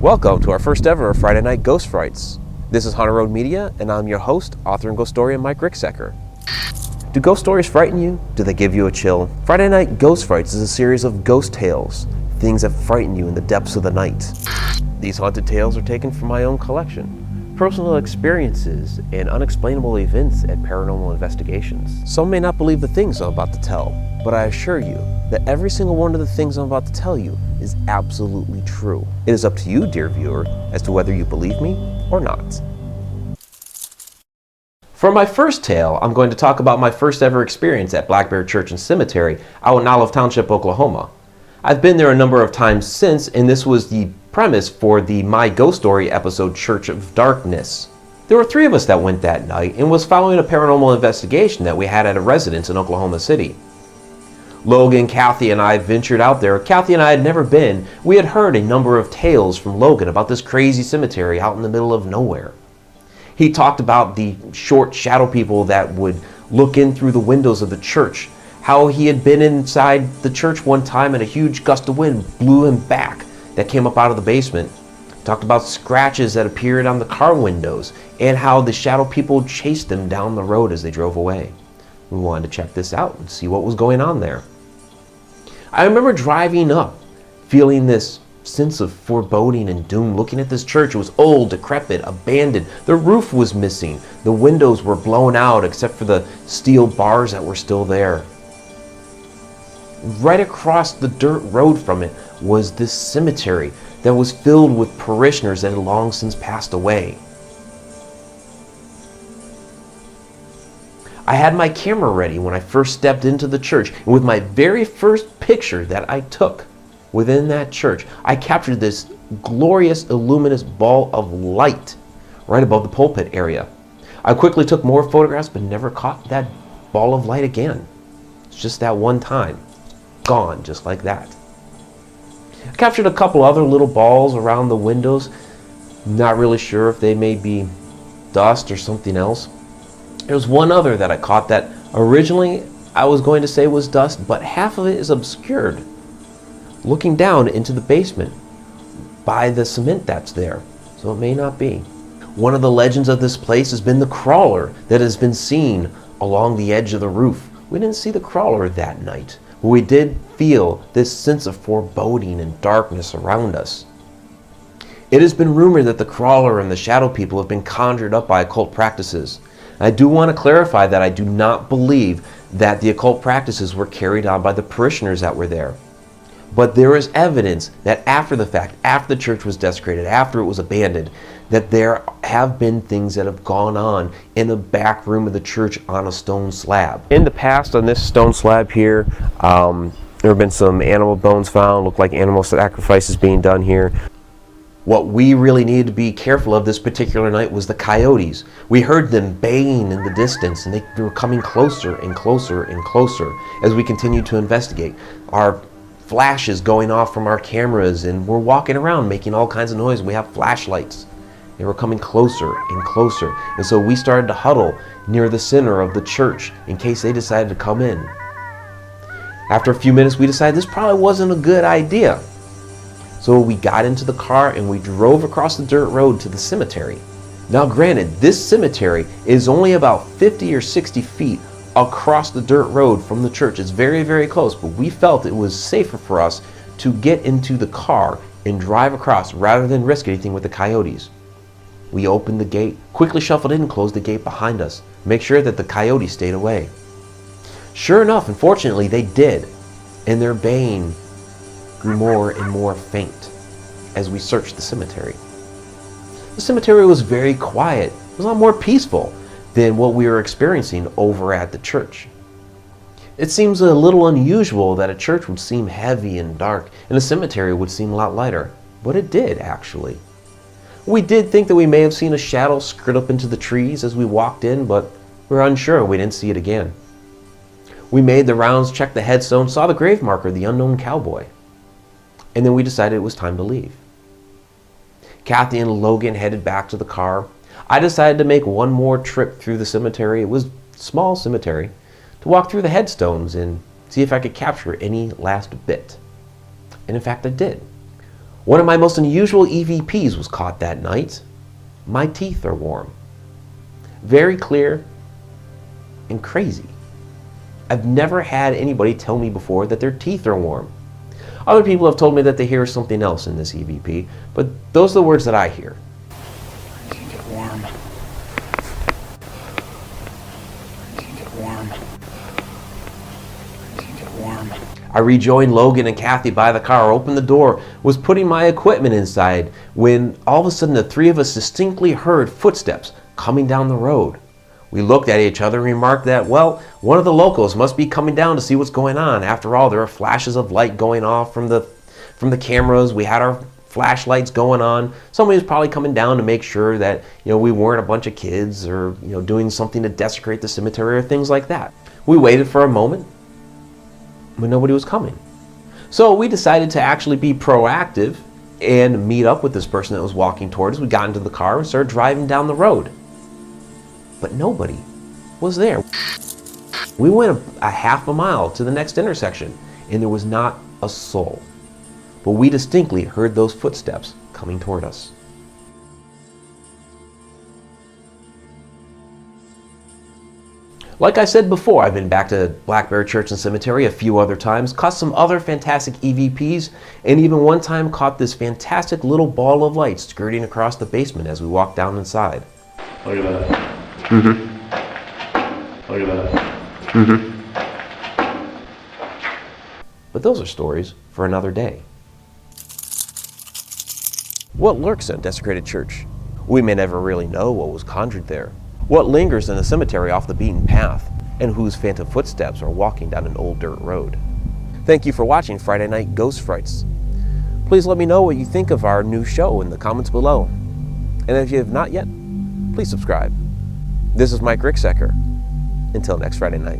Welcome to our first ever Friday Night Ghost Frights. This is Haunted Road Media, and I'm your host, author and ghost historian Mike Ricksecker. Do ghost stories frighten you? Do they give you a chill? Friday Night Ghost Frights is a series of ghost tales, things that frighten you in the depths of the night. These haunted tales are taken from my own collection, personal experiences, and unexplainable events at paranormal investigations. Some may not believe the things I'm about to tell, but I assure you that every single one of the things I'm about to tell you is absolutely true. It is up to you, dear viewer, as to whether you believe me or not. For my first tale, I'm going to talk about my first ever experience at Black Bear Church and Cemetery out in Olive Township, Oklahoma. I've been there a number of times since, and this was the premise for the My Ghost Story episode, Church of Darkness. There were 3 of us that went that night and was following a paranormal investigation that we had at a residence in Oklahoma City. Logan, Kathy, and I ventured out there. Kathy and I had never been. We had heard a number of tales from Logan about this crazy cemetery out in the middle of nowhere. He talked about the short shadow people that would look in through the windows of the church, how he had been inside the church one time and a huge gust of wind blew him back that came up out of the basement. He talked about scratches that appeared on the car windows and how the shadow people chased them down the road as they drove away. We wanted to check this out and see what was going on there. I remember driving up, feeling this sense of foreboding and doom, looking at this church. It was old, decrepit, abandoned. The roof was missing. The windows were blown out except for the steel bars that were still there. Right across the dirt road from it was this cemetery that was filled with parishioners that had long since passed away. I had my camera ready when I first stepped into the church, and with my very first picture that I took within that church, I captured this glorious, luminous ball of light right above the pulpit area. I quickly took more photographs, but never caught that ball of light again. It's just that one time. Gone, just like that. I captured a couple other little balls around the windows. Not really sure if they may be dust or something else. There was one other that I caught that originally I was going to say was dust, but half of it is obscured, looking down into the basement by the cement that's there, so it may not be. One of the legends of this place has been the crawler that has been seen along the edge of the roof. We didn't see the crawler that night, but we did feel this sense of foreboding and darkness around us. It has been rumored that the crawler and the shadow people have been conjured up by occult practices. I do want to clarify that I do not believe that the occult practices were carried on by the parishioners that were there. But there is evidence that after the fact, after the church was desecrated, after it was abandoned, that there have been things that have gone on in the back room of the church on a stone slab. In the past, on this stone slab here, there have been some animal bones found, look like animal sacrifices being done here. What we really needed to be careful of this particular night was the coyotes. We heard them baying in the distance, and they were coming closer and closer and closer as we continued to investigate. Our flashes going off from our cameras, and we're walking around making all kinds of noise. We have flashlights. They were coming closer and closer, and so we started to huddle near the center of the church in case they decided to come in. After a few minutes, we decided this probably wasn't a good idea. So we got into the car and we drove across the dirt road to the cemetery. Now granted, this cemetery is only about 50 or 60 feet across the dirt road from the church. It's very, very close, but we felt it was safer for us to get into the car and drive across rather than risk anything with the coyotes. We opened the gate, quickly shuffled in and closed the gate behind us. Make sure that the coyotes stayed away. Sure enough, unfortunately, they did, and their baying grew more and more faint as we searched the cemetery. The cemetery was very quiet. It was a lot more peaceful than what we were experiencing over at the church. It seems a little unusual that a church would seem heavy and dark and a cemetery would seem a lot lighter, but it did actually. We did think that we may have seen a shadow skirt up into the trees as we walked in, but we were unsure. We didn't see it again. We made the rounds, checked the headstone, saw the grave marker, the unknown cowboy. And then we decided it was time to leave. Kathy and Logan headed back to the car. I decided to make one more trip through the cemetery. It was a small cemetery, to walk through the headstones and see if I could capture any last bit. And in fact, I did. One of my most unusual EVPs was caught that night. My teeth are warm. Very clear and crazy. I've never had anybody tell me before that their teeth are warm. Other people have told me that they hear something else in this EVP, but those are the words that I hear. My teeth are warm. My teeth are warm. My teeth are warm. I rejoined Logan and Kathy by the car, opened the door, was putting my equipment inside, when all of a sudden the three of us distinctly heard footsteps coming down the road. We looked at each other and remarked that, well, one of the locals must be coming down to see what's going on. After all, there are flashes of light going off from the cameras. We had our flashlights going on. Somebody was probably coming down to make sure that, we weren't a bunch of kids or, doing something to desecrate the cemetery or things like that. We waited for a moment, but nobody was coming. So we decided to actually be proactive and meet up with this person that was walking towards us. We got into the car and started driving down the road. But nobody was there. We went a half a mile to the next intersection, and there was not a soul. But we distinctly heard those footsteps coming toward us. Like I said before, I've been back to Black Bear Church and Cemetery a few other times, caught some other fantastic EVPs, and even one time caught this fantastic little ball of light skirting across the basement as we walked down inside. Look at that. Mm-hmm. Look at that. Mm-hmm. But those are stories for another day. What lurks in a desecrated church? We may never really know what was conjured there. What lingers in a cemetery off the beaten path? And whose phantom footsteps are walking down an old dirt road? Thank you for watching Friday Night Ghost Frights. Please let me know what you think of our new show in the comments below. And if you have not yet, please subscribe. This is Mike Ricksecker. Until next Friday night.